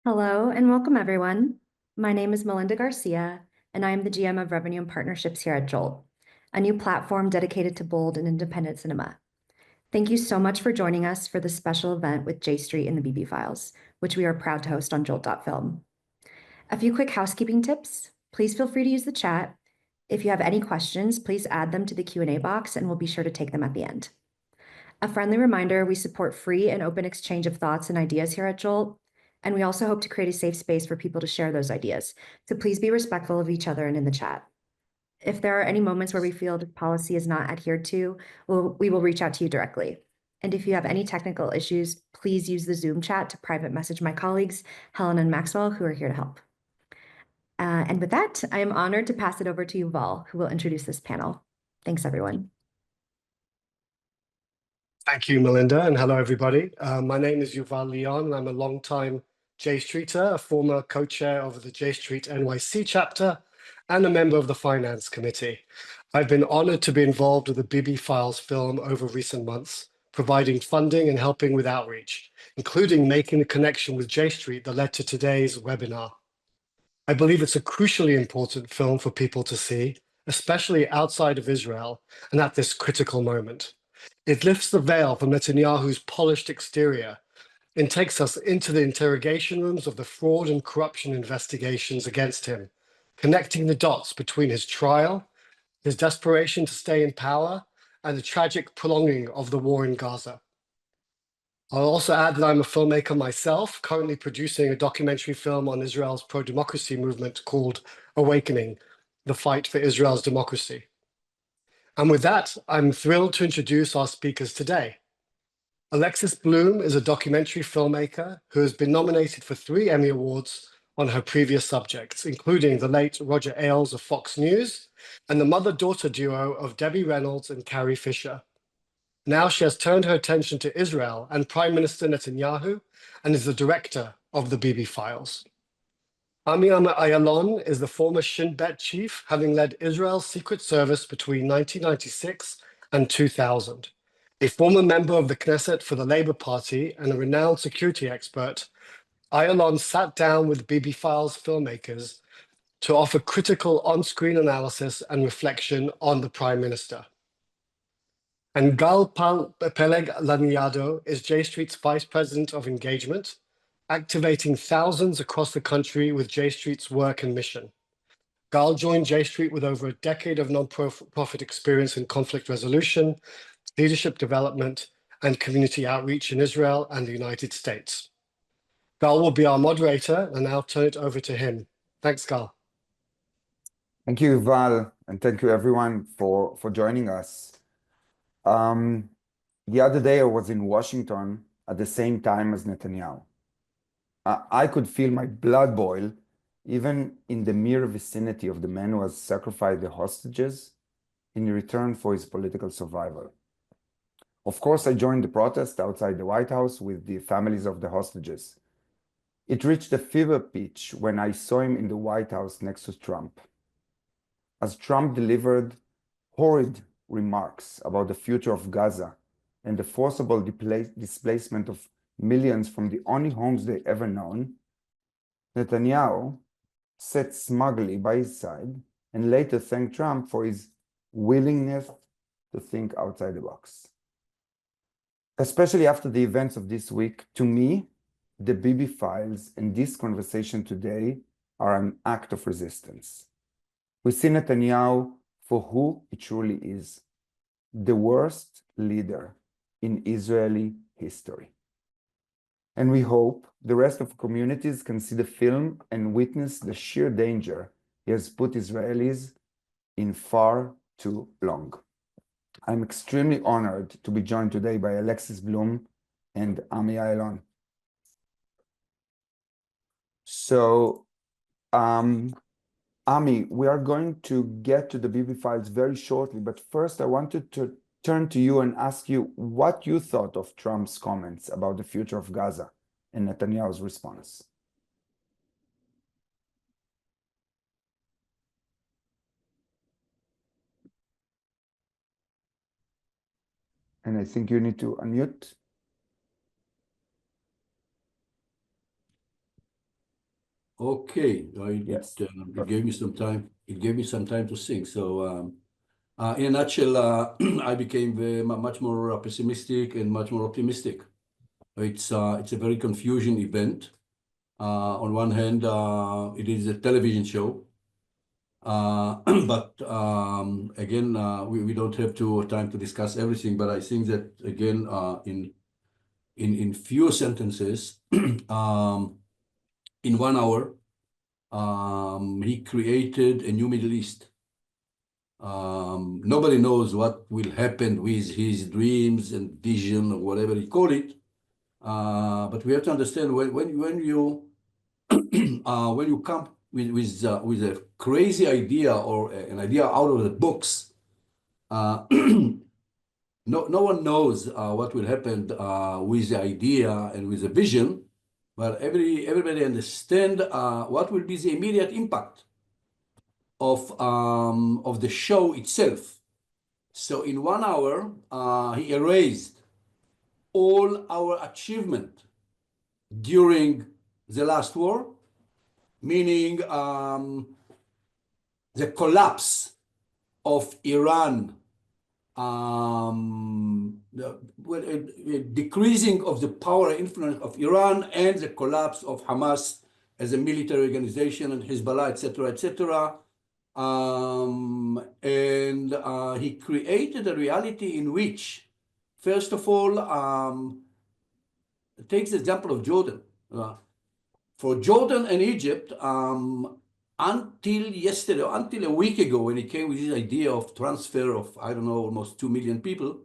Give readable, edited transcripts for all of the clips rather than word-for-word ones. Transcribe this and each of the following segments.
Hello and welcome, everyone. My name is Melinda Garcia, and I am the GM of Revenue and Partnerships here at Jolt, a new platform dedicated to bold and independent cinema. Thank you so much for joining us for this special event with J Street and the Bibi Files, which we are proud to host on Jolt.film. A few quick housekeeping tips. Please feel free to use the chat. If you have any questions, please add them to the Q&A box, and we'll be sure to take them at the end. A friendly reminder, we support free and open exchange of thoughts and ideas here at Jolt, and we also hope to create a safe space for people to share those ideas. So please be respectful of each other and in the chat. If there are any moments where we feel the policy is not adhered to, we will reach out to you directly. And if you have any technical issues, please use the Zoom chat to private message my colleagues, Helen and Maxwell, who are here to help. And with that, I am honored to pass it over to Yuval, who will introduce this panel. Thanks, everyone. Thank you, Melinda, and hello, everybody. My name is Yuval Leon, and I'm a longtime J Streeter, a former co-chair of the J Street NYC chapter, and a member of the Finance Committee. I've been honored to be involved with the Bibi Files film over recent months, providing funding and helping with outreach, including making the connection with J Street that led to today's webinar. I believe it's a crucially important film for people to see, especially outside of Israel and at this critical moment. It lifts the veil from Netanyahu's polished exterior and takes us into the interrogation rooms of the fraud and corruption investigations against him, connecting the dots between his trial, his desperation to stay in power, and the tragic prolonging of the war in Gaza. I'll also add that I'm a filmmaker myself, currently producing a documentary film on Israel's pro-democracy movement called Awakening, the Fight for Israel's Democracy. And with that, I'm thrilled to introduce our speakers today. Alexis Bloom is a documentary filmmaker who has been nominated for 3 Emmy Awards on her previous subjects, including the late Roger Ailes of Fox News and the mother-daughter duo of Debbie Reynolds and Carrie Fisher. Now she has turned her attention to Israel and Prime Minister Netanyahu and is the director of the Bibi Files. Ami Ayalon is the former Shin Bet chief, having led Israel's Secret Service between 1996 and 2000. A former member of the Knesset for the Labour Party and a renowned security expert, Ayalon sat down with Bibi Files filmmakers to offer critical on-screen analysis and reflection on the Prime Minister. And Gal Peleg is J Street's Vice President of Engagement, activating thousands across the country with J Street's work and mission. Gal joined J Street with over a decade of non-profit experience in conflict resolution, leadership development, and community outreach in Israel and the United States. Gal will be our moderator, and I'll turn it over to him. Thanks, Gal. Thank you, Yuval, and thank you everyone for joining us. The other day I was in Washington at the same time as Netanyahu. I could feel my blood boil even in the mere vicinity of the man who has sacrificed the hostages in return for his political survival. Of course, I joined the protest outside the White House with the families of the hostages. It reached a fever pitch when I saw him in the White House next to Trump. As Trump delivered horrid remarks about the future of Gaza and the forcible displacement of millions from the only homes they ever known, Netanyahu sat smugly by his side and later thanked Trump for his willingness to think outside the box. Especially after the events of this week, to me, the Bibi Files and this conversation today are an act of resistance. We see Netanyahu for who he truly is, the worst leader in Israeli history. And we hope the rest of communities can see the film and witness the sheer danger he has put Israelis in far too long. I'm extremely honored to be joined today by Alexis Bloom and Ami Ayalon. So, Ami, we are going to get to the Bibi Files very shortly, but first I wanted to turn to you and ask you what you thought of Trump's comments about the future of Gaza and Netanyahu's response. And I think you need to unmute. Okay, Yes. it gave me some time. It gave me some time to think. So, in a nutshell, I became much more pessimistic and much more optimistic. It's a very confusing event. On one hand, it is a television show, but again, we don't have time to discuss everything. But I think that again, in few sentences, in 1 hour. He created a new Middle East. Nobody knows what will happen with his dreams and vision or whatever he call it. But we have to understand when you when you come with a crazy idea or an idea out of the box, no one knows what will happen with the idea and with the vision, but everybody understand what will be the immediate impact of the show itself. So in 1 hour, he erased all our achievement during the last war, meaning the collapse of Iran, decreasing of the power and influence of Iran, and the collapse of Hamas as a military organization and Hezbollah, etc., etc. And he created a reality in which, first of all, takes the example of Jordan. For Jordan and Egypt, until yesterday, until a week ago, when he came with this idea of transfer of, I don't know, almost 2 million people,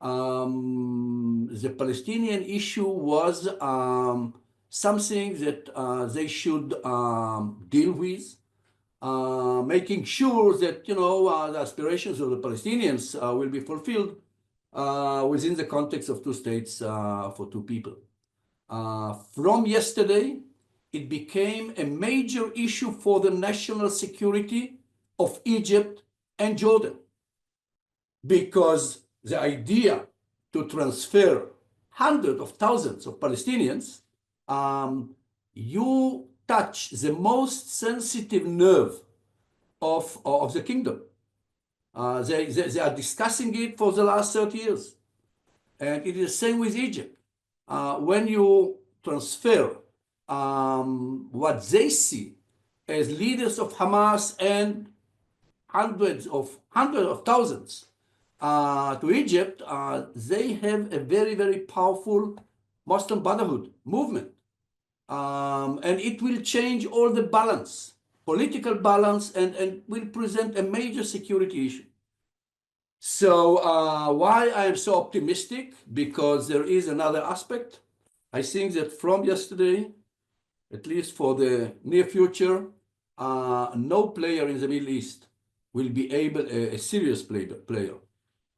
the Palestinian issue was something that they should deal with, making sure that, the aspirations of the Palestinians will be fulfilled within the context of two states for two people. From yesterday, it became a major issue for the national security of Egypt and Jordan, because the idea to transfer hundreds of thousands of Palestinians, you touch the most sensitive nerve of the kingdom. They are discussing it for the last 30 years. And it is the same with Egypt. When you transfer what they see as leaders of Hamas and hundreds of thousands to Egypt, they have a very, very powerful Muslim Brotherhood movement. And it will change all the balance, political balance, and will present a major security issue. So why I am so optimistic? Because there is another aspect. I think that from yesterday, at least for the near future, no player in the Middle East will be able, a serious player.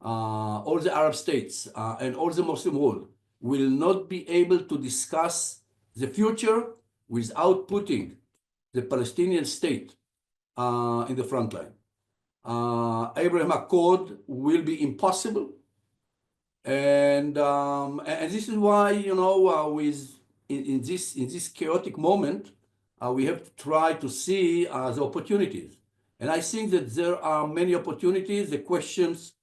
All the Arab states and all the Muslim world will not be able to discuss the future without putting the Palestinian state in the front line. Abraham Accord will be impossible, and this is why, in this chaotic moment, we have to try to see the opportunities, and I think that there are many opportunities. The questions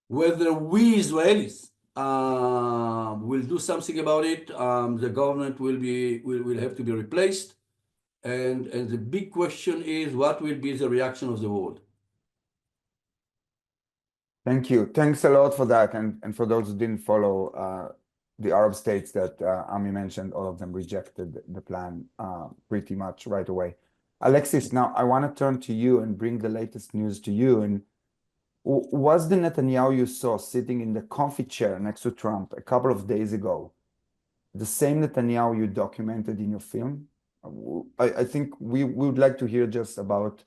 whether we Israelis will do something about it, the government will have to be replaced. And the big question is, what will be the reaction of the world? Thank you. Thanks a lot for that. And for those who didn't follow, the Arab states that Ami mentioned, all of them rejected the plan pretty much right away. Alexis, now I want to turn to you and bring the latest news to you. And was the Netanyahu you saw sitting in the comfy chair next to Trump a couple of days ago the same Netanyahu you documented in your film? I think we would like to hear just about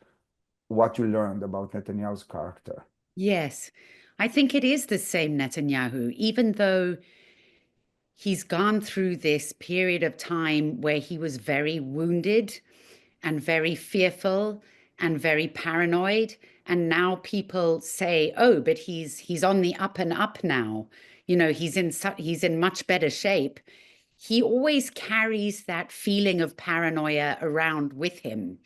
what you learned about Netanyahu's character. Yes, I think it is the same Netanyahu, even though he's gone through this period of time where he was very wounded and very fearful and very paranoid. And now people say, oh, but he's on the up and up now. He's in much better shape. he always carries that feeling of paranoia around with him.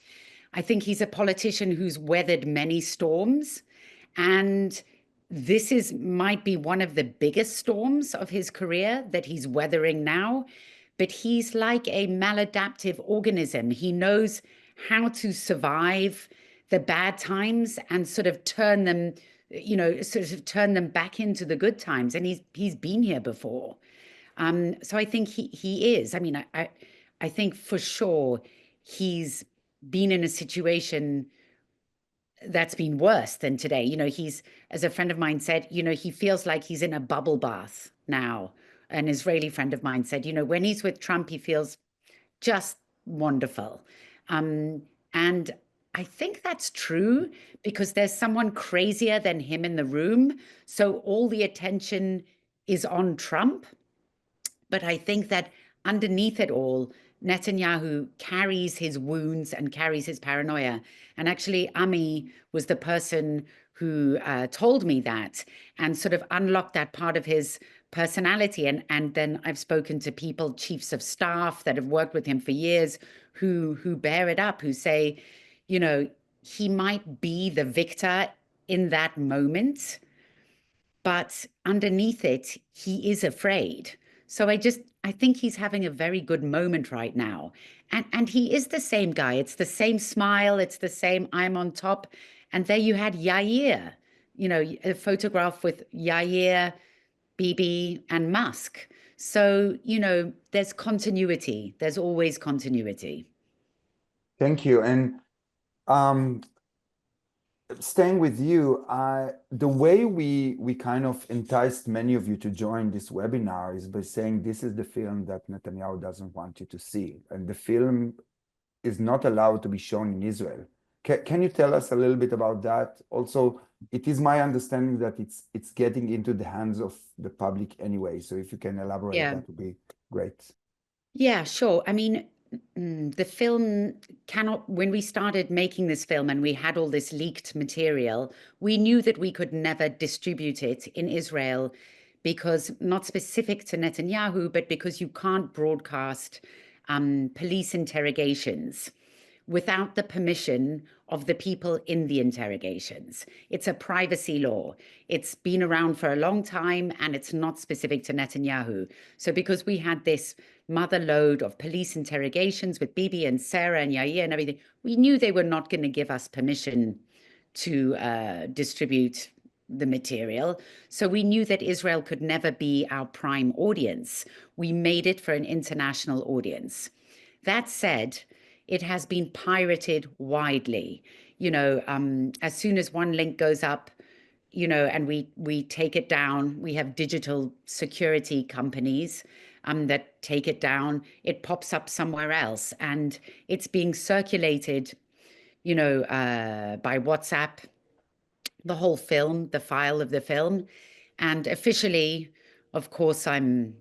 I think he's a politician who's weathered many storms, and this might be one of the biggest storms of his career that he's weathering now. But he's like a maladaptive organism. He knows how to survive the bad times and sort of turn them, turn them back into the good times. And he's been here before. So I think he is. I mean, I think for sure he's been in a situation that's been worse than today. He's, as a friend of mine said, he feels like he's in a bubble bath now. An Israeli friend of mine said, when he's with Trump, he feels just wonderful. And I think that's true because there's someone crazier than him in the room. So all the attention is on Trump. But I think that underneath it all, Netanyahu carries his wounds and carries his paranoia. And actually, Ami was the person who told me that and sort of unlocked that part of his personality. And then I've spoken to people, chiefs of staff that have worked with him for years, who bear it up, who say, he might be the victor in that moment, but underneath it, he is afraid. So I think he's having a very good moment right now. And he is the same guy. It's the same smile. It's the same, I'm on top. And there you had Yair, a photograph with Yair, Bibi, and Musk. So, there's continuity. There's always continuity. Thank you. And staying with you, the way we kind of enticed many of you to join this webinar is by saying this is the film that Netanyahu doesn't want you to see. And the film is not allowed to be shown in Israel. Can you tell us a little bit about that? Also, it is my understanding that it's getting into the hands of the public anyway. So if you can elaborate, that would be great. Yeah, sure. I mean, the film when we started making this film and we had all this leaked material, we knew that we could never distribute it in Israel because not specific to Netanyahu, but because you can't broadcast police interrogations without the permission of the people in the interrogations. It's a privacy law. It's been around for a long time and it's not specific to Netanyahu. So because we had this mother lode of police interrogations with Bibi and Sarah and Yair and everything, we knew they were not going to give us permission to distribute the material. So we knew that Israel could never be our prime audience. We made it for an international audience. That said, it has been pirated widely. As soon as one link goes up, and we take it down, we have digital security companies that take it down, it pops up somewhere else. And it's being circulated, by WhatsApp, the whole film, the file of the film. And officially, of course, I'm,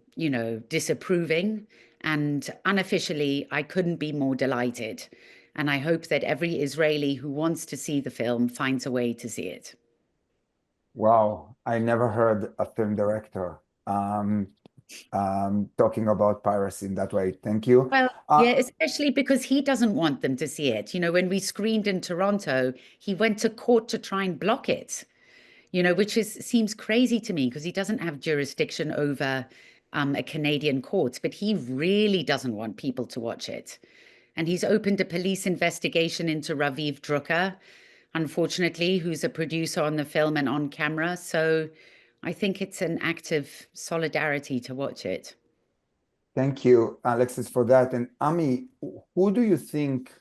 disapproving. And unofficially, I couldn't be more delighted. And I hope that every Israeli who wants to see the film finds a way to see it. Wow, I never heard a film director talking about piracy in that way. Thank you. Well, yeah, especially because he doesn't want them to see it. When we screened in Toronto, he went to court to try and block it, which seems crazy to me because he doesn't have jurisdiction over a Canadian court, but he really doesn't want people to watch it. And he's opened a police investigation into Raviv Drucker, unfortunately, who's a producer on the film and on camera. So I think it's an act of solidarity to watch it. Thank you, Alexis, for that. And Ami, who do you think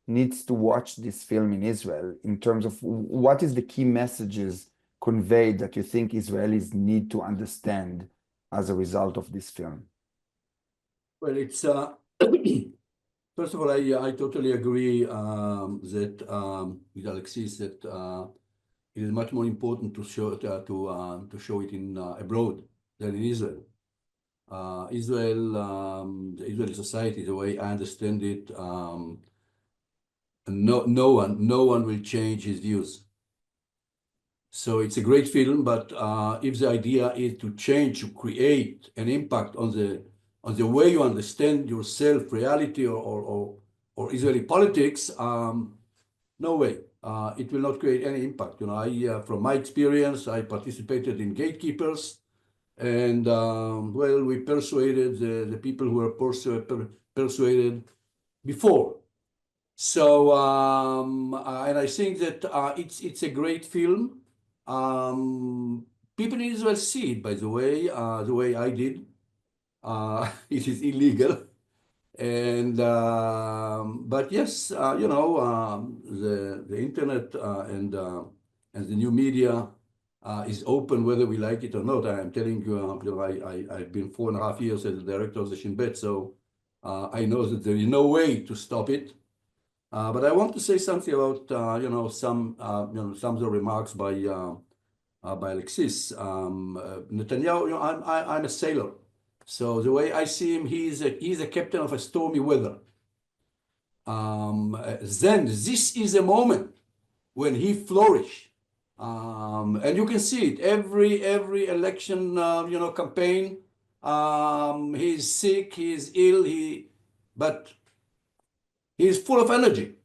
needs to watch this film in Israel in terms of what is the key messages conveyed that you think Israelis need to understand as a result of this film? Well, it's first of all, I totally agree that with Alexis that it is much more important to show it in abroad than in Israel. The Israeli society, the way I understand it, no one will change his views. So it's a great film, but if the idea is to change, to create an impact on on the way you understand yourself, reality, or Israeli politics, no way. It will not create any impact. From my experience, I participated in gatekeepers, and well, we persuaded the people who were persuaded before. So, and I think that it's a great film. People in Israel see it, by the way I did. It is illegal. And but yes, the internet and the new media is open whether we like it or not. I am telling you, I've been 4.5 years as the director of the Shin Bet, so I know that there is no way to stop it. But I want to say something about some of the remarks by Alexis. Netanyahu, I'm a sailor. So the way I see him, he's a captain of a stormy weather. Then this is a moment when he flourished, and you can see it every election, campaign. He's sick, he's ill, but he's full of energy.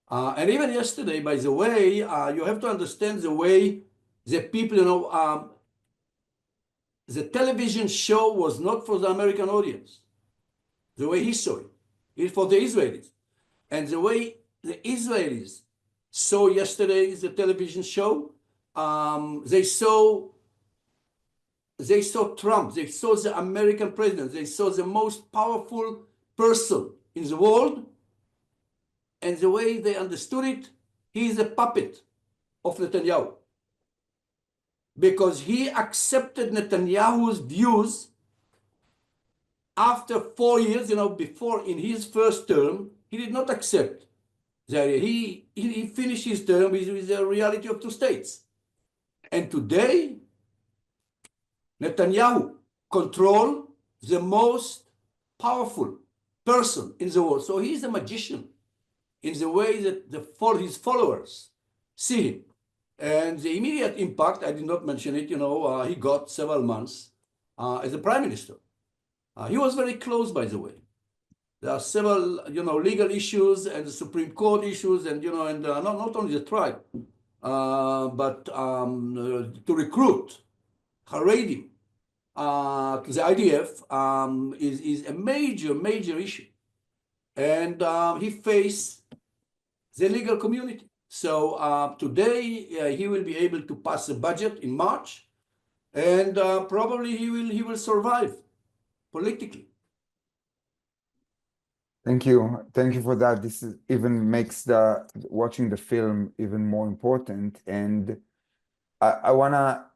And even yesterday, by the way, you have to understand the way the people, the television show was not for the American audience, the way he saw it. It's for the Israelis. And the way the Israelis saw yesterday's the television show, they saw Trump, they saw the American president, they saw the most powerful person in the world, and the way they understood it, he is a puppet of Netanyahu. Because he accepted Netanyahu's views after 4 years, before in his first term, he did not accept. He finished his term with the reality of two states. And today, Netanyahu controls the most powerful person in the world. So he's a magician in the way that his followers see him. And the immediate impact, I did not mention it, he got several months as a prime minister. He was very close, by the way. There are several, legal issues and the Supreme Court issues, and not only the trial, but to recruit Haredim to the IDF is a major issue, and he faced the legal community. So today he will be able to pass a budget in March, and probably he will survive politically. Thank you for that. This even makes watching the film even more important. And I wanna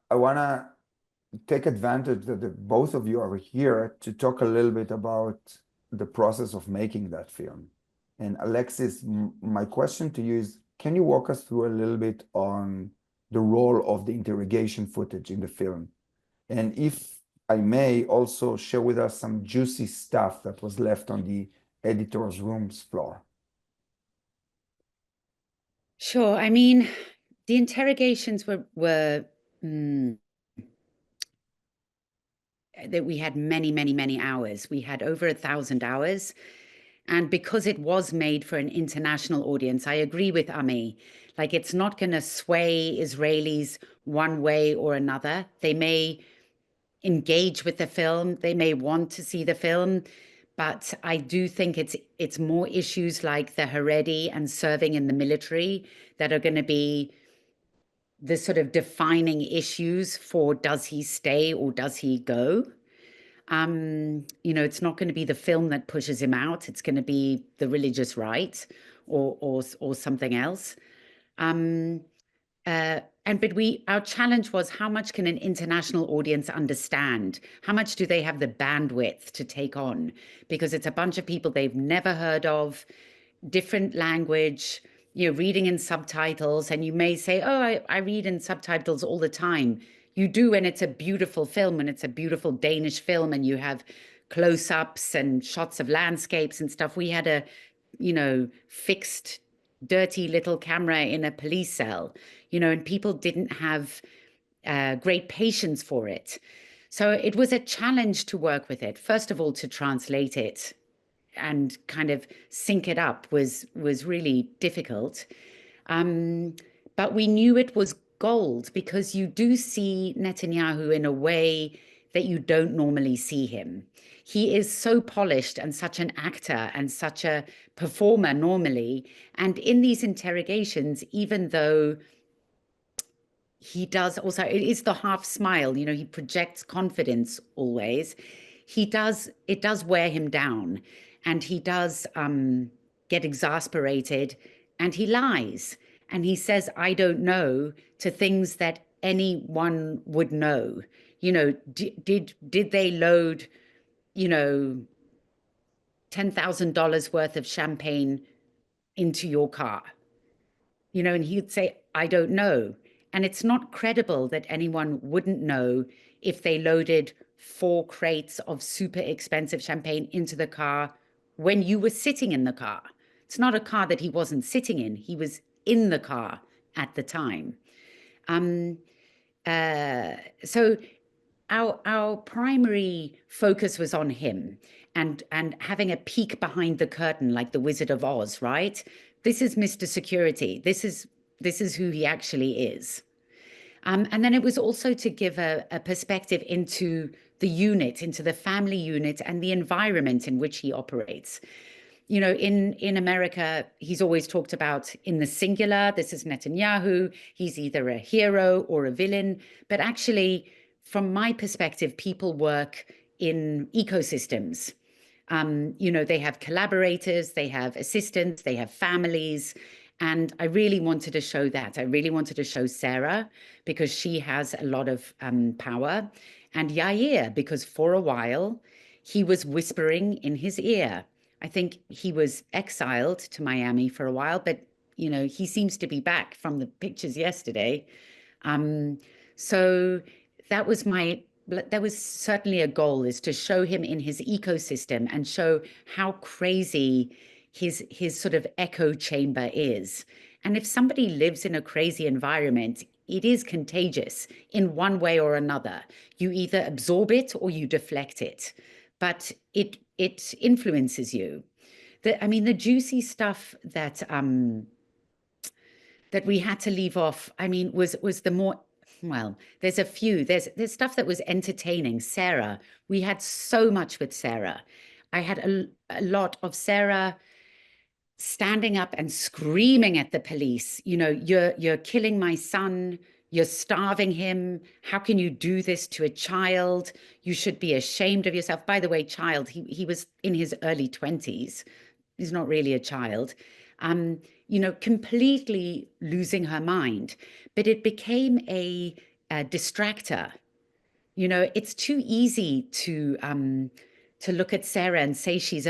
take advantage that both of you are here to talk a little bit about the process of making that film. And Alexis, my question to you is, can you walk us through a little bit on the role of the interrogation footage in the film? And if I may also share with us some juicy stuff that was left on the editor's room's floor. Sure. I mean, the interrogations were that we had many hours. We had over 1,000 hours. And because it was made for an international audience, I agree with Ami. Like, it's not going to sway Israelis one way or another. They may engage with the film. They may want to see the film. But I do think it's more issues like the Haredi and serving in the military that are going to be the sort of defining issues for does he stay or does he go? It's not going to be the film that pushes him out. It's going to be the religious right or something else. But our challenge was, how much can an international audience understand? How much do they have the bandwidth to take on? Because it's a bunch of people they've never heard of, different language, reading in subtitles. And you may say, oh, I read in subtitles all the time. You do, and it's a beautiful film, and it's a beautiful Danish film, and you have close-ups and shots of landscapes and stuff. We had a, fixed, dirty little camera in a police cell, and people didn't have great patience for it. So it was a challenge to work with it. First of all, to translate it and kind of sync it up was really difficult. But we knew it was gold because you do see Netanyahu in a way that you don't normally see him. He is so polished and such an actor and such a performer normally. And in these interrogations, even though he does also, it is the half smile, you know, he projects confidence always. It does wear him down, and he does get exasperated, and he lies. And he says, I don't know, to things that anyone would know. You know, did they load, you know, $10,000 worth of champagne into your car? You know, and he'd say, I don't know. And it's not credible that anyone wouldn't know if they loaded 4 crates of super expensive champagne into the car when you were sitting in the car. It's not a car that he wasn't sitting in. He was in the car at the time. So our primary focus was on him and having a peek behind the curtain like the Wizard of Oz, right? This is Mr. Security. This is who he actually is. And then it was also to give a perspective into the unit, into the family unit and the environment in which he operates. You know, in America, he's always talked about in the singular, this is Netanyahu, he's either a hero or a villain. But actually, from my perspective, people work in ecosystems. You know, they have collaborators, they have assistants, they have families. And I really wanted to show that. I really wanted to show Sarah because she has a lot of power. And Yair, because for a while, he was whispering in his ear. I think he was exiled to Miami for a while, but, you know, he seems to be back from the pictures yesterday. So that was certainly a goal, is to show him in his ecosystem and show how crazy his sort of echo chamber is. And if somebody lives in a crazy environment, it is contagious in one way or another. You either absorb it or you deflect it, but it influences you. The juicy stuff that we had to leave off, was the more, well, there's a few. There's stuff that was entertaining. Sarah, we had so much with Sarah. I had a lot of Sarah standing up and screaming at the police, you know, you're killing my son, you're starving him. How can you do this to a child? You should be ashamed of yourself. By the way, child, he was in his early 20s. He's not really a child. You know, completely losing her mind. But it became a distractor. You know, it's too easy to look at Sarah and say she's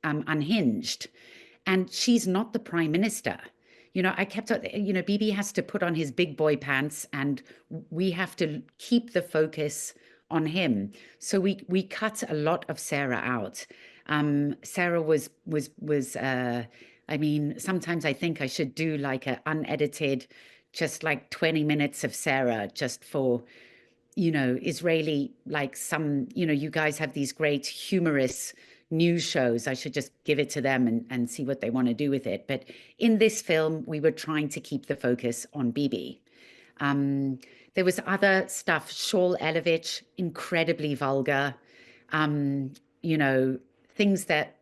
unhinged. And she's not the prime minister. You know, I kept, you know, Bibi has to put on his big boy pants and we have to keep the focus on him. So we cut a lot of Sarah out. Sarah was sometimes I think I should do like an unedited, just like 20 minutes of Sarah just for, you know, Israeli, like some, you know, you guys have these great humorous news shows. I should just give it to them and see what they want to do with it. But in this film, we were trying to keep the focus on Bibi. There was other stuff. Shaul Elovitch, incredibly vulgar. You know, things that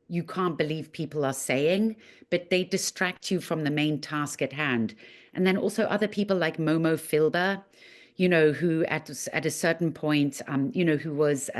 you can't believe people are saying, but they distract you from the main task at hand. And then also other people like Momo Filber, you know, who at a certain point, you know, who was,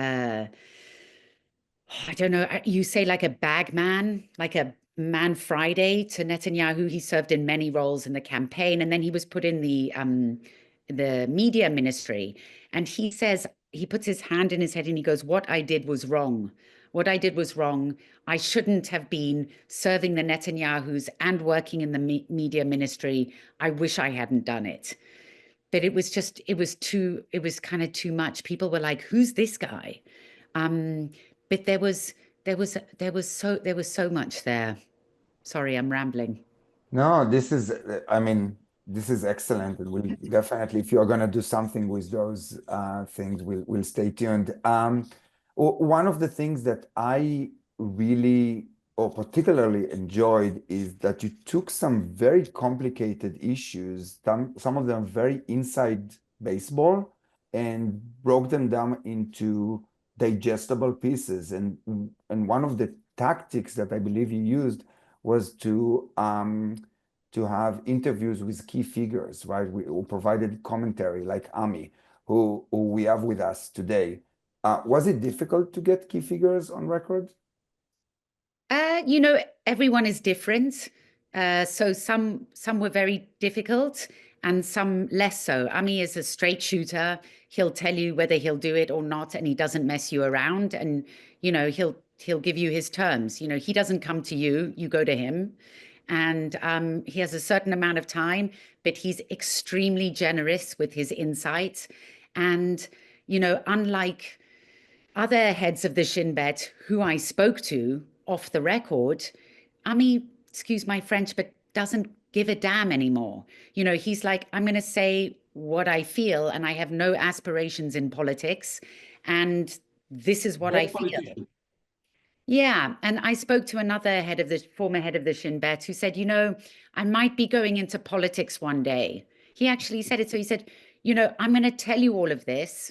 I don't know, you say like a bag man, like a Man Friday to Netanyahu. He served in many roles in the campaign, and then he was put in the media ministry. And he says, he puts his hand in his head and he goes, what I did was wrong. What I did was wrong. I shouldn't have been serving the Netanyahus and working in the media ministry. I wish I hadn't done it. But it was kind of too much. People were like, who's this guy? But there was so much there. Sorry, I'm rambling. No, this is, I mean, This is excellent, and we'll definitely, if you're going to do something with those things, we'll stay tuned. One of the things that I really or particularly enjoyed is that you took some very complicated issues, some of them very inside baseball, and broke them down into digestible pieces. And one of the tactics that I believe you used was to have interviews with key figures, right? Who provided commentary, like Ami, who we have with us today. Was it difficult to get key figures on record? You know, everyone is different. So some were very difficult and some less so. Ami is a straight shooter. He'll tell you whether he'll do it or not, and he doesn't mess you around. And, you know, he'll give you his terms. You know, he doesn't come to you, you go to him. And he has a certain amount of time, but he's extremely generous with his insights. And, you know, unlike other heads of the Shin Bet who I spoke to off the record, Ami, excuse my French, but doesn't give a damn anymore. You know, he's like, I'm going to say what I feel, and I have no aspirations in politics. And this is what I Great feel. politician. Yeah. And I spoke to another former head of the Shin Bet, who said, you know, I might be going into politics one day. He actually said it. So he said, you know, I'm going to tell you all of this,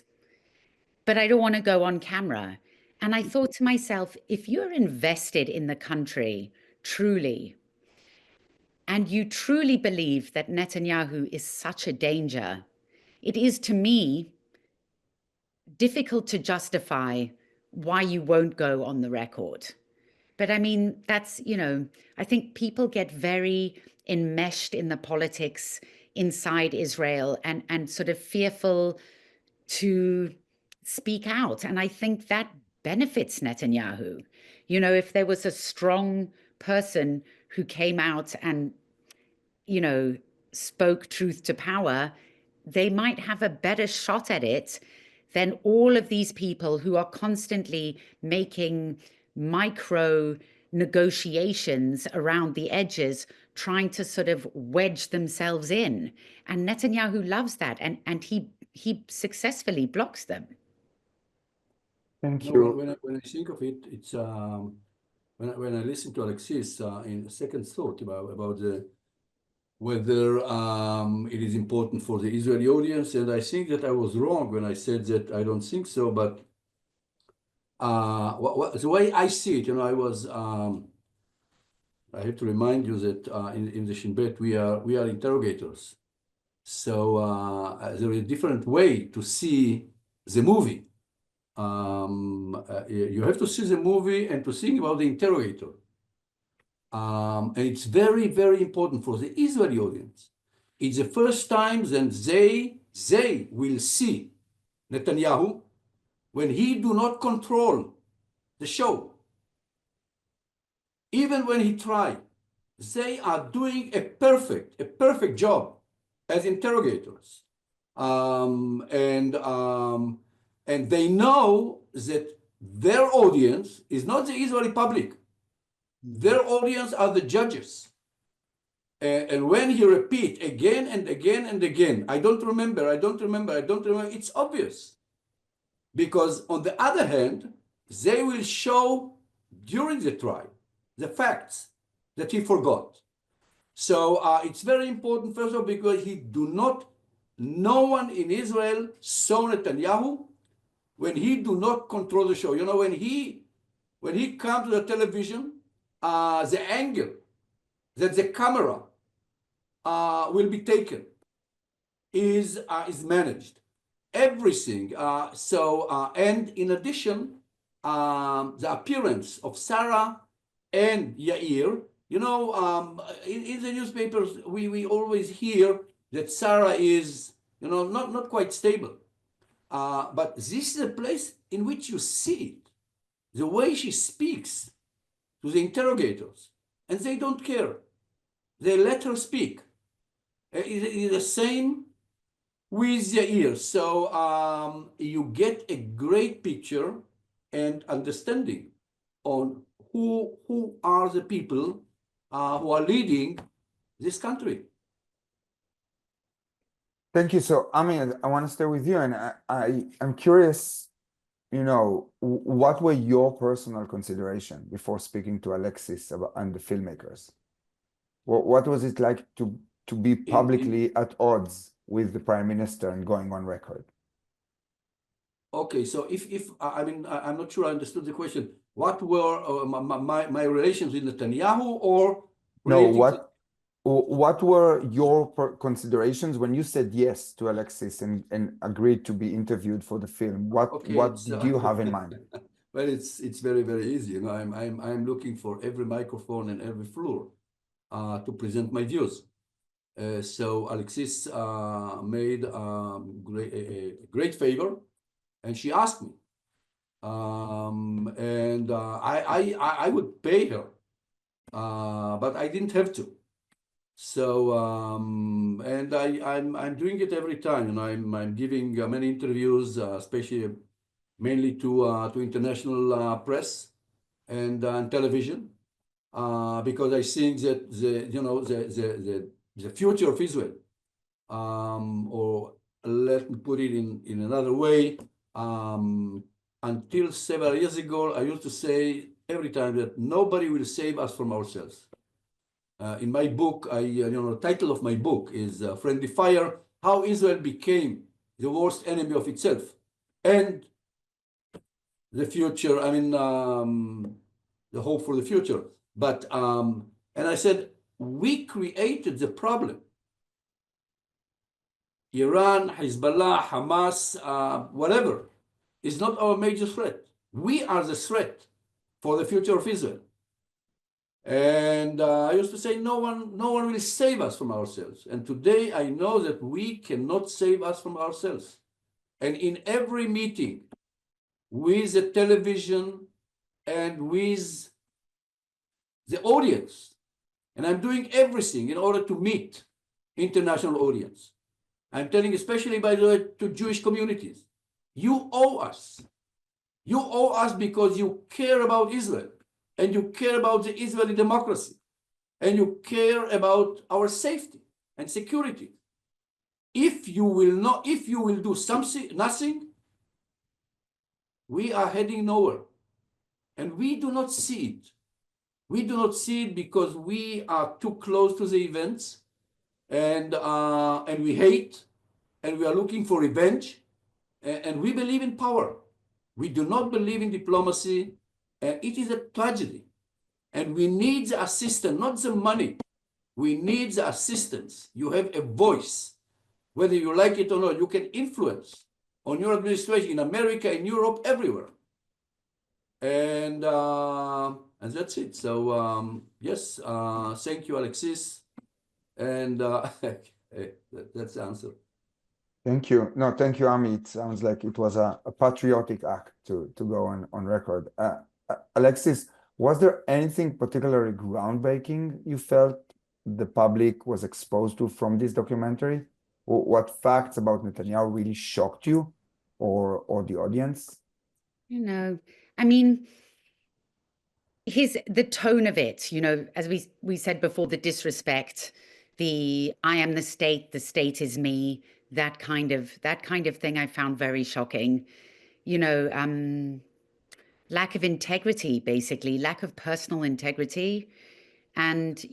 but I don't want to go on camera. And I thought to myself, if you're invested in the country truly, and you truly believe that Netanyahu is such a danger, it is to me difficult to justify why you won't go on the record. But I mean, that's, you know, I think people get very enmeshed in the politics inside Israel and sort of fearful to speak out. And I think that benefits Netanyahu. You know, if there was a strong person who came out and, you know, spoke truth to power, they might have a better shot at it than all of these people who are constantly making micro negotiations around the edges, trying to sort of wedge themselves in. And Netanyahu loves that, and he successfully blocks them. Thank No, you. when I think of it, it's when I listen to Alexis in second thought about whether it is important for the Israeli audience, and I think that I was wrong when I said that I don't think so. But the way I see it, you know, I have to remind you that in the Shin Bet we are interrogators. So there is a different way to see the movie. You have to see the movie and to think about the interrogator. And it's very, very important for the Israeli audience. It's the first time that they will see Netanyahu when he do not control the show. Even when he try, they are doing a perfect job as interrogators. And they know that their audience is not the Israeli public. Their audience are the judges. And when he repeat again and again and again, I don't remember, it's obvious. Because on the other hand, they will show during the trial the facts that he forgot. So it's very important, first of all, because no one in Israel saw Netanyahu when he do not control the show. You know, when he comes to the television, the angle that the camera will be taken is managed. Everything. And in addition, the appearance of Sarah and Yair, you know, in the newspapers, we always hear that Sarah is, you know, not quite stable. But this is a place in which you see it. The way she speaks to the interrogators, and they don't care. They let her speak. It is the same with Yair. So you get a great picture and understanding on who are the people who are leading this country. Thank you. So, Ami, I want to stay with you, and I'm curious, what were your personal considerations before speaking to Alexis and the filmmakers? What was it like to be publicly at odds with the Prime Minister and going on record? Okay, so if I mean, I'm not sure I understood the question. What were my relations with Netanyahu, or No, related what were your considerations when you said yes to Alexis and agreed to be interviewed for the film? Okay, What did you have in mind? Well, it's very, very easy. I'm looking for every microphone and every floor to present my views. So Alexis made a great favor, and she asked me, and I would pay her, but I didn't have to. So and I'm doing it every time, and I'm giving many interviews, especially mainly to international press and television, because I think that the future of Israel, or let me put it in another way, until several years ago, I used to say every time that nobody will save us from ourselves. In my book, the title of my book is Friendly Fire: How Israel Became the Worst Enemy of Itself and the Future. I mean, the hope for the future. But and I said, we created the problem. Iran, Hezbollah, Hamas, whatever, is not our major threat. We are the threat for the future of Israel. And I used to say, no one will save us from ourselves. And today I know that we cannot save us from ourselves. And in every meeting with the television and with the audience, and I'm doing everything in order to meet international audience. I'm telling, especially, by the way, to Jewish communities, you owe us. You owe us because you care about Israel, and you care about the Israeli democracy, and you care about our safety and security. If you will do nothing, we are heading nowhere. And we do not see it. We do not see it because we are too close to the events, and we hate, and we are looking for revenge, and we believe in power. We do not believe in diplomacy, and it is a tragedy. And we need the assistance, not the money. We need the assistance. You have a voice. Whether you like it or not, you can influence on your administration in America, in Europe, everywhere. And that's it. So yes, thank you, Alexis. And that's the answer. Thank you. No, thank you, Ami. It sounds like it was a patriotic act to go on record. Alexis, was there anything particularly groundbreaking you felt the public was exposed to from this documentary? What facts about Netanyahu really shocked you or the audience? I mean, the tone of it, as we said before, the disrespect, the I am the state is me, that kind of thing I found very shocking. Lack of integrity, basically, lack of personal integrity. And,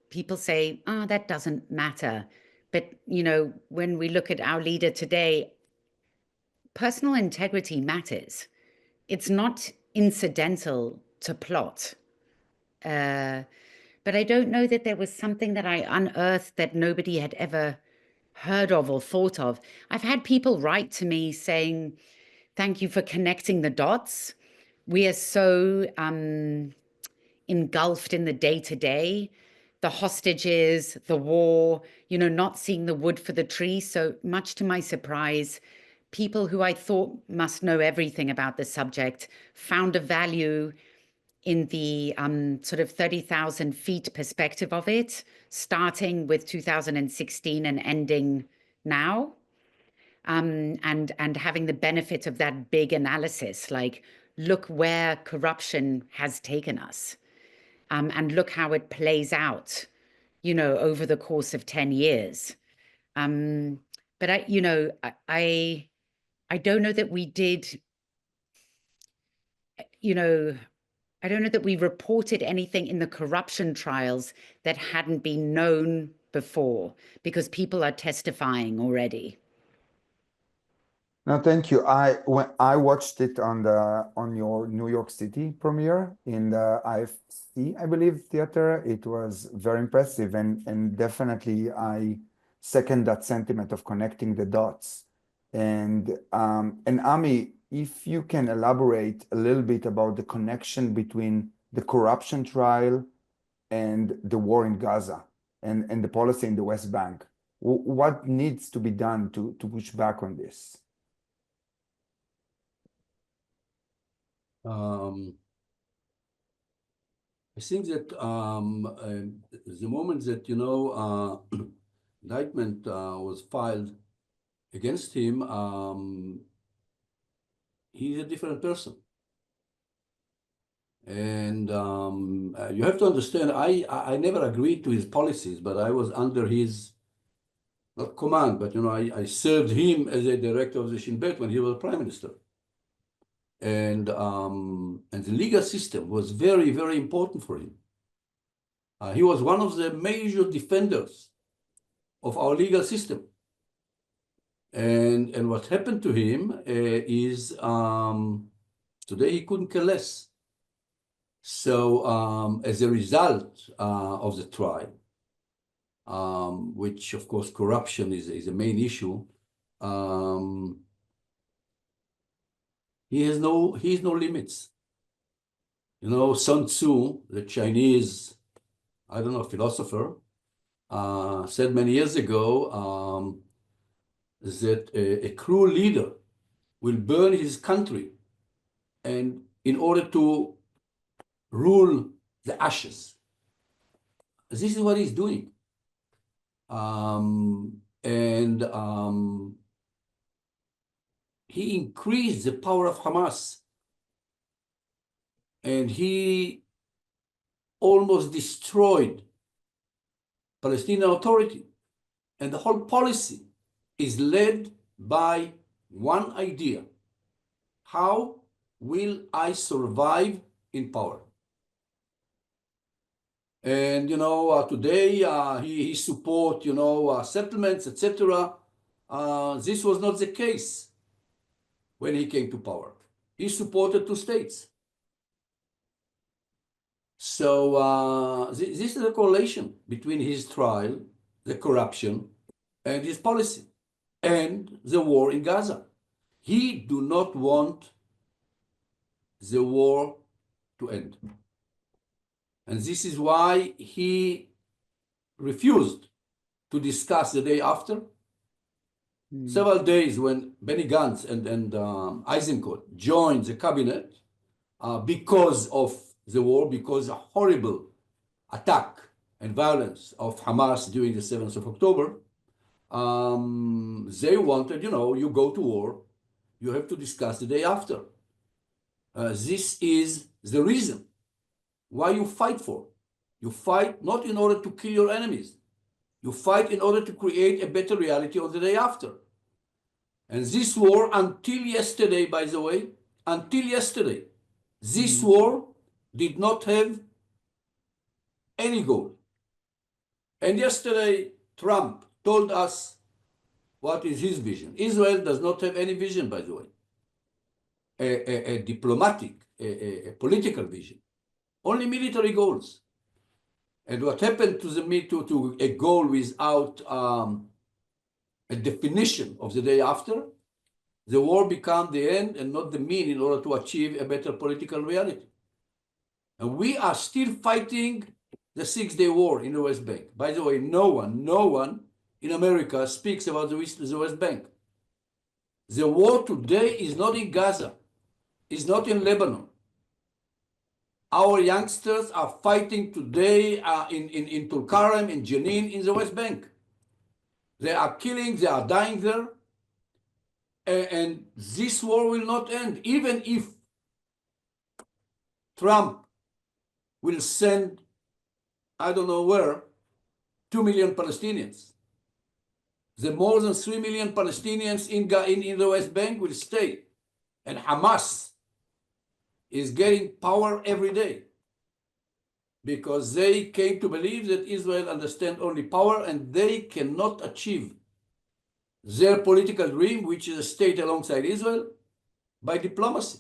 people say, oh, that doesn't matter. But, when we look at our leader today, personal integrity matters. It's not incidental to plot. But I don't know that there was something that I unearthed that nobody had ever heard of or thought of. I've had people write to me saying, thank you for connecting the dots. We are so engulfed in the day-to-day, the hostages, the war, not seeing the wood for the tree. So much to my surprise, people who I thought must know everything about the subject found a value in the sort of 30,000 feet perspective of it, starting with 2016 and ending now, and having the benefit of that big analysis, like, look where corruption has taken us, and look how it plays out, over the course of 10 years. And but I don't know that we did, I don't know that we reported anything in the corruption trials that hadn't been known before, because people are testifying already. No, thank you. When I watched it on your New York City premiere in the IFC, I believe, theater, it was very impressive, and definitely I second that sentiment of connecting the dots. And Ami, if you can elaborate a little bit about the connection between the corruption trial and the war in Gaza and the policy in the West Bank, what needs to be done to push back on this? I think that the moment that indictment was filed against him, he's a different person. And you have to understand, I never agreed to his policies, but I was under his, not command, but I served him as a director of the Shin Bet when he was prime minister. And the legal system was very, very important for him. He was one of the major defenders of our legal system. And what happened to him is today he couldn't care less. So as a result of the trial, which of course corruption is a main issue, he has no limits. Sun Tzu, the Chinese, I don't know, philosopher, said many years ago that a cruel leader will burn his country, and in order to rule the ashes. This is what he's doing. He increased the power of Hamas, and he almost destroyed Palestinian Authority. And the whole policy is led by one idea: how will I survive in power? And today he support settlements, etc. This was not the case when he came to power. He supported two states. So this is a correlation between his trial, the corruption, and his policy, and the war in Gaza. He do not want the war to end. And this is why he refused to discuss the day after. Several days when Benny Gantz and Eisenkot joined the cabinet because of the war, because of horrible attack and violence of Hamas during the 7th of October, they wanted, you go to war, you have to discuss the day after. This is the reason why you fight for. You fight not in order to kill your enemies. You fight in order to create a better reality on the day after. And this war, until yesterday, by the way, until yesterday, this war did not have any goal. And yesterday, Trump told us what is his vision. Israel does not have any vision, by the way. A diplomatic, a political vision. Only military goals. And what happened to a goal without a definition of the day after, the war became the end and not the mean in order to achieve a better political reality. And we are still fighting the 6-day war in the West Bank. By the way, no one in America speaks about the West Bank. The war today is not in Gaza, it's not in Lebanon. Our youngsters are fighting today in Tulkarem, in Jenin, in the West Bank. They are killing, they are dying there. And this war will not end, even if Trump will send, I don't know where, 2 million Palestinians. the more than 3 million Palestinians in the West Bank will stay. And Hamas is getting power every day because they came to believe that Israel understands only power and they cannot achieve their political dream, which is a state alongside Israel, by diplomacy.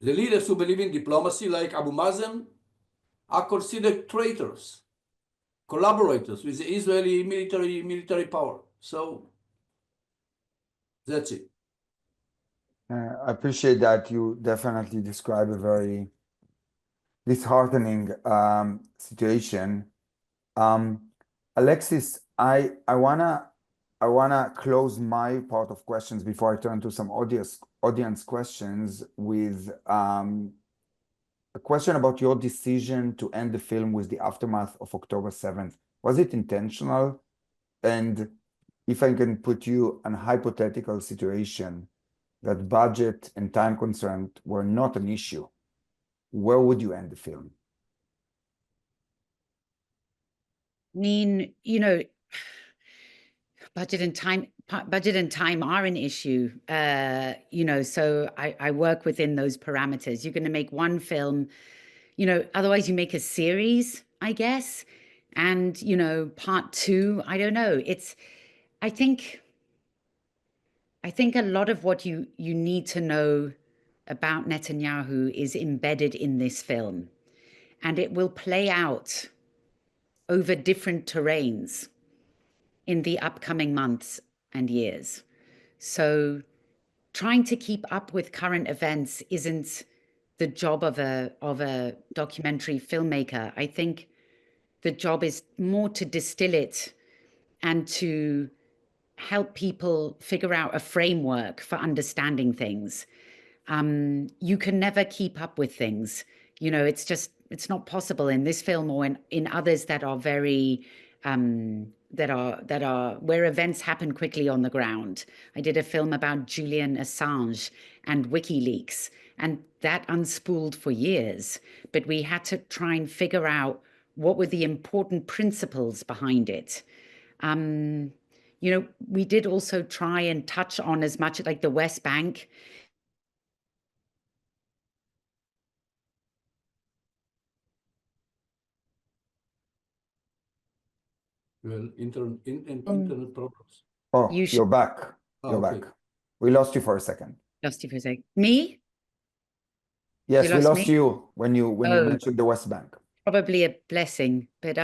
The leaders who believe in diplomacy, like Abu Mazen, are considered traitors, collaborators with the Israeli military power. So that's it. I appreciate that. You definitely describe a very disheartening situation. Alexis, I wanna close my part of questions before I turn to some audience questions with a question about your decision to end the film with the aftermath of October 7th. Was it intentional? And if I can put you in a hypothetical situation that budget and time constraint were not an issue, where would you end the film? I mean, you know, budget and time are an issue, you know, so I work within those parameters. You're going to make one film, you know, otherwise you make a series, I guess. And, you know, part two, I don't know. I think a lot of what you need to know about Netanyahu is embedded in this film, and it will play out over different terrains in the upcoming months and years. So trying to keep up with current events isn't the job of a documentary filmmaker. I think the job is more to distill it and to help people figure out a framework for understanding things. You can never keep up with things. You know, it's not possible in this film or in others that are very that are where events happen quickly on the ground. I did a film about Julian Assange and WikiLeaks, and that unspooled for years. But we had to try and figure out what were the important principles behind it. You know, we did also try and touch on as much like the West Bank. Well, internet problems. Oh, You should- you're back. You're okay. back. We lost you for a second. Lost you for a sec. Me? Yes, You we lost lost me? you when you mentioned the West Bank. Probably a blessing. But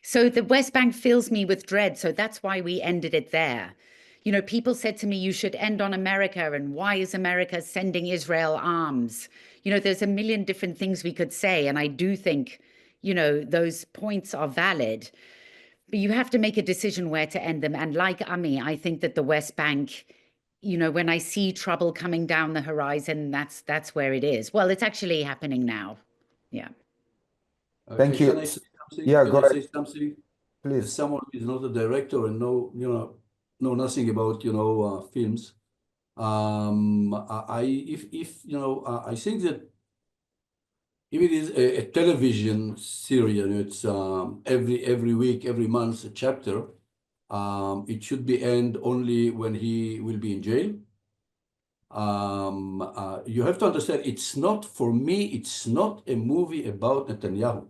so the West Bank fills me with dread. So that's why we ended it there. You know, people said to me, you should end on America. And why is America sending Israel arms? You know, there's a million different things we could say. And I do think, you know, those points are valid. But you have to make a decision where to end them. And like Ami, I think that the West Bank, you know, when I see trouble coming down the horizon, that's where it is. Well, it's actually happening now. Yeah. Thank you. Can I say something? Yeah, Can go I ahead. say something? As Please. someone who is not a director and know nothing about films, I think that if it is a television series, it's every week, every month a chapter. It should be end only when he will be in jail. You have to understand, it's not, for me, it's not a movie about Netanyahu.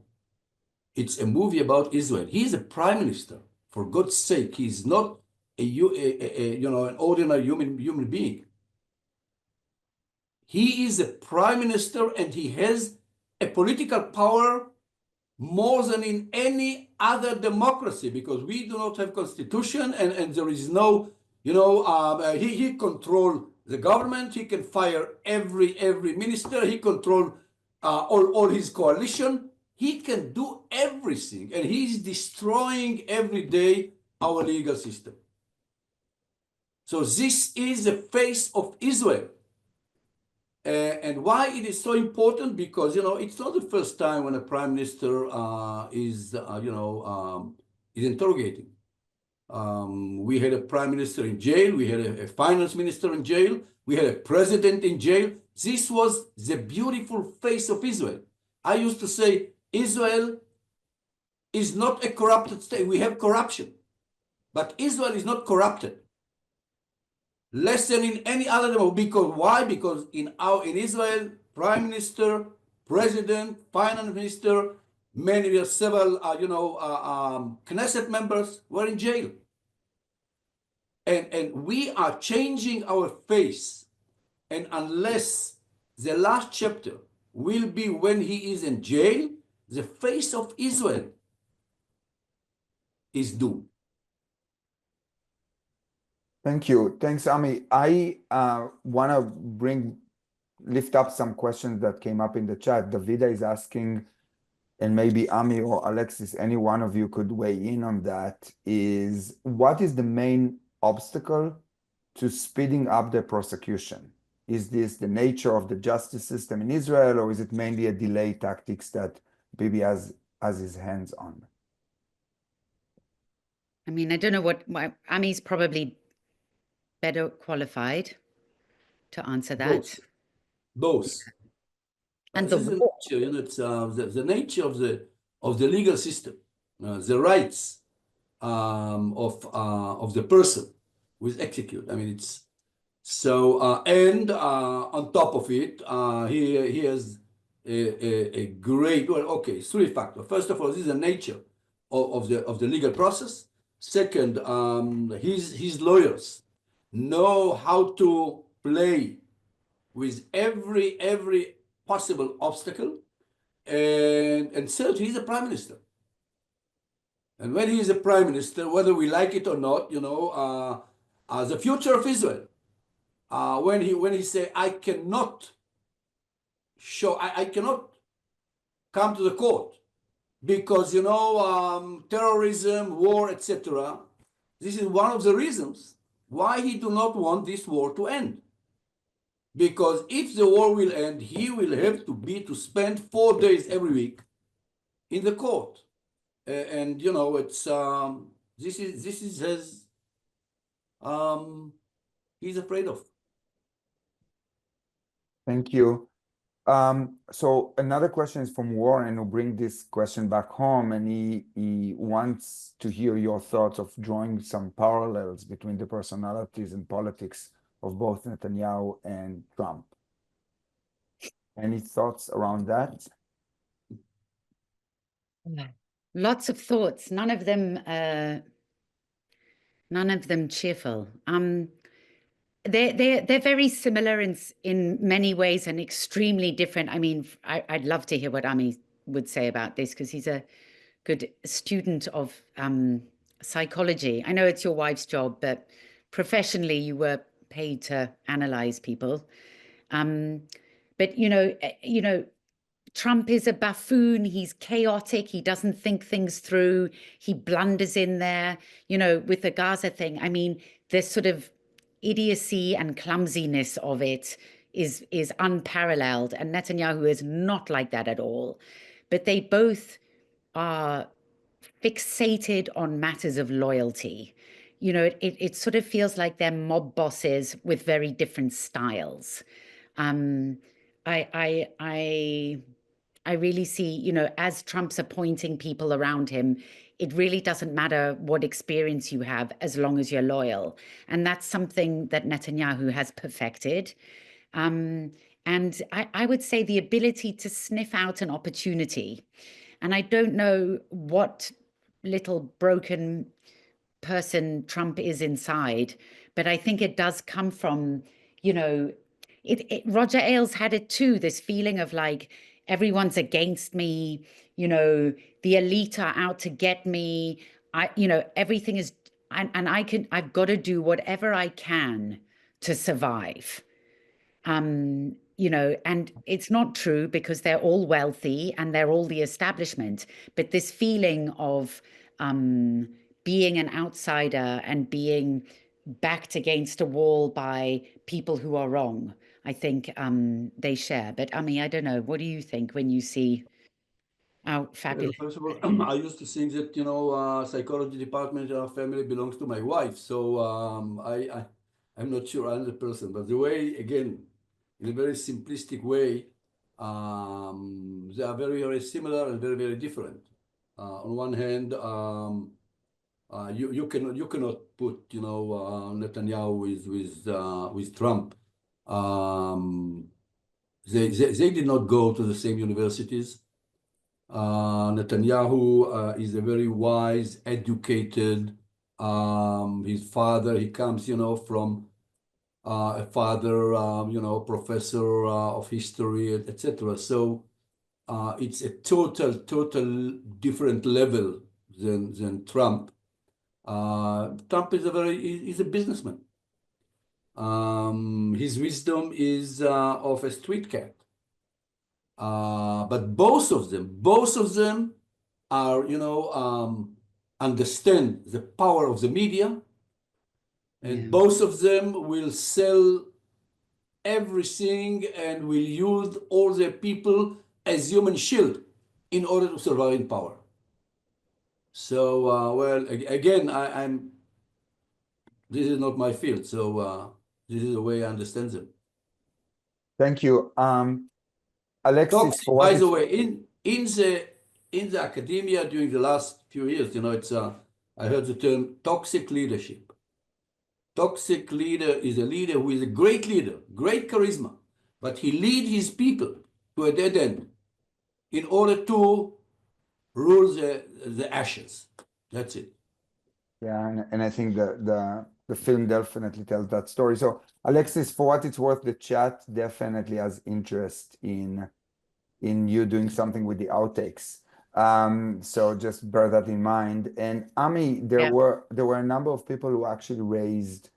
It's a movie about Israel. He's a prime minister, for God's sake. He's not an ordinary human being. He is a prime minister, and he has a political power more than in any other democracy, because we do not have constitution, and there is no, he control the government. He can fire every minister. He control all his coalition. He can do everything, and he's destroying every day our legal system. So this is the face of Israel. And why it is so important? Because, it's not the first time when a prime minister is interrogating. We had a prime minister in jail. We had a finance minister in jail. We had a president in jail. This was the beautiful face of Israel. I used to say, Israel is not a corrupted state. We have corruption. But Israel is not corrupted. Less than in any other democracy. Because why? Because in Israel, prime minister, president, finance minister, many several Knesset members were in jail. And we are changing our face. And unless the last chapter will be when he is in jail, the face of Israel is doomed. Thank you. Thanks, Ami. I want to lift up some questions that came up in the chat. Davida is asking, and maybe Ami or Alexis, any one of you could weigh in on that, is what is the main obstacle to speeding up the prosecution? Is this the nature of the justice system in Israel, or is it mainly a delay tactics that Bibi has his hands on? I mean, I don't know what Ami's probably better qualified to answer that. Both. And this is the nature, it's the nature of the legal system, the rights of the person who is executed. I mean, it's so and on top of it, he has a great, well, okay, three factors. First of all, this is the nature of the legal process. Second, his lawyers know how to play with every possible obstacle, and third, he's a prime minister. And when he is a prime minister, whether we like it or not, the future of Israel, when he say, I cannot come to the court because terrorism, war, etc. This is one of the reasons why he do not want this war to end. Because if the war will end, he will have to spend 4 days every week in the court, and it's this is his he's afraid of. Thank you. So another question is from Warren, who bring this question back home, and he wants to hear your thoughts of drawing some parallels between the personalities and politics of both Netanyahu and Trump. Any thoughts around that? Lots of thoughts, none of them cheerful. They're very similar in many ways and extremely different. I mean, I'd love to hear what Ami would say about this, because he's a good student of psychology. I know it's your wife's job, but professionally you were paid to analyze people. But Trump is a buffoon. He's chaotic. He doesn't think things through. He blunders in there, with the Gaza thing. I mean, this sort of idiocy and clumsiness of it is unparalleled. And Netanyahu is not like that at all. But they both are fixated on matters of loyalty. It sort of feels like they're mob bosses with very different styles. I really see, as Trump's appointing people around him, it really doesn't matter what experience you have as long as you're loyal. And that's something that Netanyahu has perfected. And I would say the ability to sniff out an opportunity. And I don't know what little broken person Trump is inside, but I think it does come from, Roger Ailes had it too, this feeling of like, everyone's against me, the elite are out to get me. Everything is, and I've got to do whatever I can to survive. And it's not true, because they're all wealthy and they're all the establishment. But this feeling of being an outsider and being backed against a wall by people who are wrong, I think they share. But Ami, I don't know. What do you think when you see how fabulous? First of all, I used to think that psychology department in our family belongs to my wife. So I'm not sure I'm the person, but the way, again, in a very simplistic way, they are very, very similar and very, very different. On one hand, You cannot put Netanyahu with Trump. They did not go to the same universities. Netanyahu is a very wise, educated. His father, he comes, from a father, professor of history, etc. So it's a total different level than Trump. Trump is a businessman. His wisdom is of a street cat. But both of them are, understand the power of the media, and both of them will sell everything and will use all their people as human shield in order to survive in power. So, well, again, this is not my field, so this is the way I understand them. Thank you. Alexis, for what by the way, in the academia during the last few years, it's I heard the term toxic leadership. Toxic leader is a leader who is a great leader, great charisma, but he leads his people to a dead end in order to rule the ashes. That's it. Yeah, and I think the film definitely tells that story. So, Alexis, for what it's worth, the chat definitely has interest in you doing something with the outtakes. So just bear that in mind. And Ami, there were a number of people who actually raised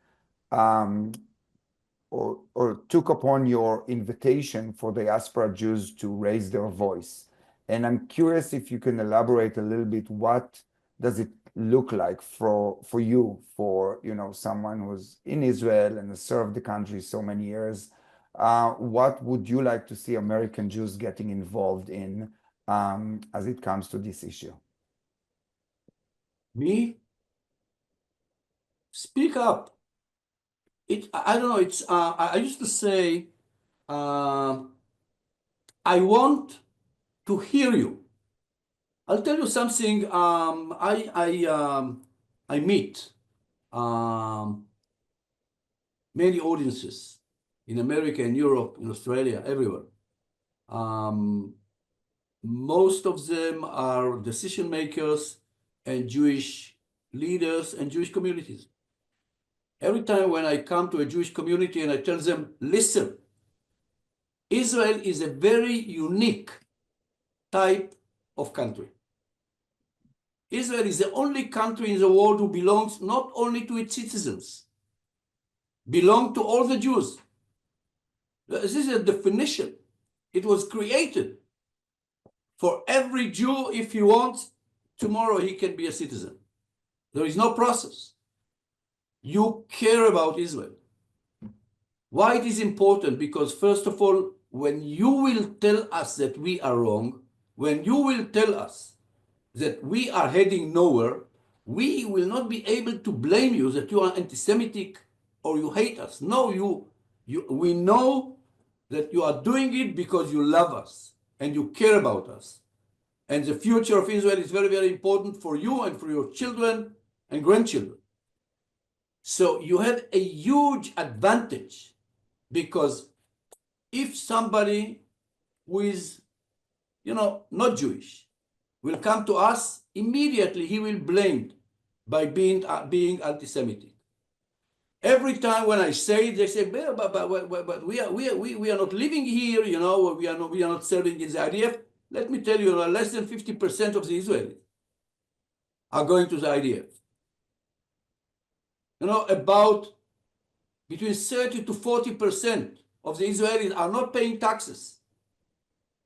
or took upon your invitation for diaspora Jews to raise their voice. And I'm curious if you can elaborate a little bit, what does it look like for you, for someone who's in Israel and has served the country so many years? What would you like to see American Jews getting involved in as it comes to this issue? Me? Speak up. I don't know. It's I used to say, I want to hear you. I'll tell you something. I meet many audiences in America, in Europe, in Australia, everywhere. Most of them are decision makers and Jewish leaders and Jewish communities. Every time when I come to a Jewish community and I tell them, listen, Israel is a very unique type of country. Israel is the only country in the world who belongs not only to its citizens, belong to all the Jews. This is a definition. It was created for every Jew. If he wants, tomorrow he can be a citizen. There is no process. You care about Israel. Why it is important? Because first of all, when you will tell us that we are wrong, when you will tell us that we are heading nowhere, we will not be able to blame you that you are anti-Semitic or you hate us. No, we know that you are doing it because you love us and you care about us. And the future of Israel is very, very important for you and for your children and grandchildren. So you have a huge advantage, because if somebody who is, not Jewish will come to us, immediately he will be blamed by being anti-Semitic. Every time when I say it, they say, but we are not living here, we are not serving in the IDF. Let me tell you, less than 50% of the Israelis are going to the IDF. About between 30 to 40% of the Israelis are not paying taxes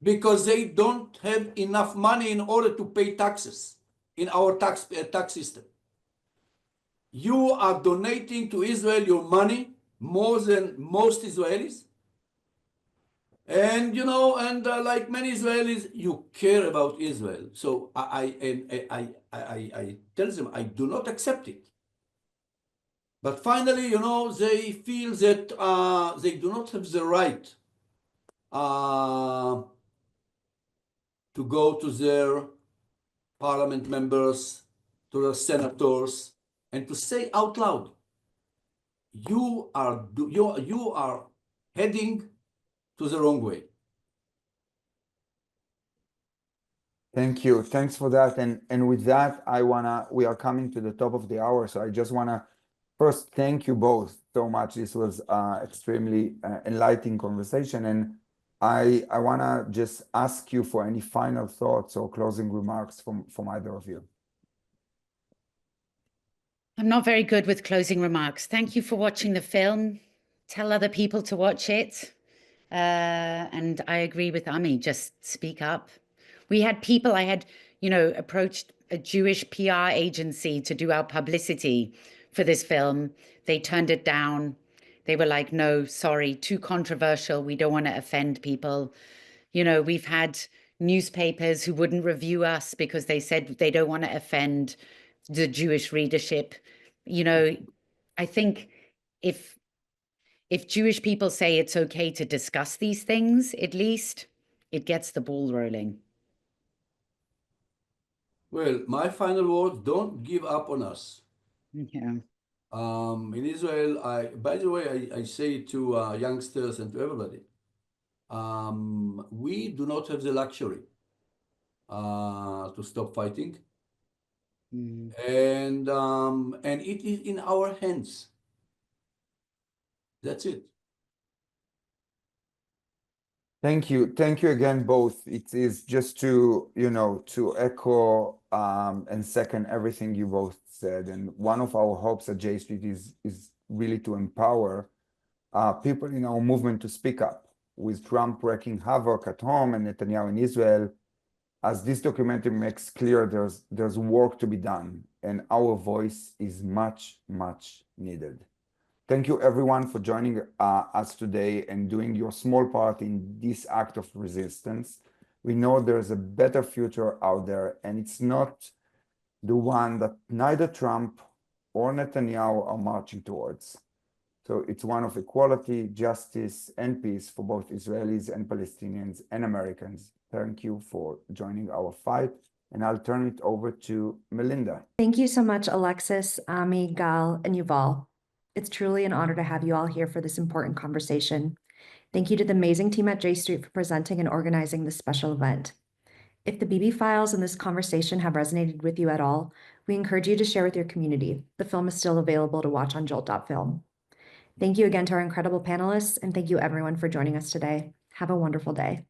because they don't have enough money in order to pay taxes in our tax system. You are donating to Israel your money more than most Israelis. And, like many Israelis, you care about Israel. So I tell them, I do not accept it. But finally, they feel that they do not have the right to go to their parliament members to the senators, and to say out loud, you are heading to the wrong way. Thank you. Thanks for that. And with that, we are coming to the top of the hour. So I just wanna first thank you both so much. This was extremely enlightening conversation. And I wanna just ask you for any final thoughts or closing remarks from either of you. I'm not very good with closing remarks. Thank you for watching the film. Tell other people to watch it. And I agree with Ami, just speak up. I had, approached a Jewish PR agency to do our publicity for this film. They turned it down. They were like, no, sorry, too controversial. We don't want to offend people. We've had newspapers who wouldn't review us because they said they don't want to offend the Jewish readership. I think if Jewish people say it's okay to discuss these things, at least it gets the ball rolling. Well, my final word, don't give up on us. Yeah. In Israel, by the way, I say to youngsters and to everybody, we do not have the luxury to stop fighting. And it is in our hands. That's it. Thank you. Thank you again, both. It is just to echo and second everything you both said. And one of our hopes at J Street is really to empower people in our movement to speak up. With Trump wreaking havoc at home and Netanyahu in Israel, as this documentary makes clear, there's work to be done, and our voice is much, much needed. Thank you, everyone, for joining us today and doing your small part in this act of resistance. We know there's a better future out there, and it's not the one that neither Trump or Netanyahu are marching towards. So it's one of equality, justice, and peace for both Israelis and Palestinians and Americans. Thank you for joining our fight, and I'll turn it over to Melinda. Thank you so much, Alexis, Ami, Gal, and Yuval. It's truly an honor to have you all here for this important conversation. Thank you to the amazing team at J Street for presenting and organizing this special event. If the Bibi Files and this conversation have resonated with you at all, we encourage you to share with your community. The film is still available to watch on Jolt.film. Thank you again to our incredible panelists, and thank you everyone for joining us today. Have a wonderful day.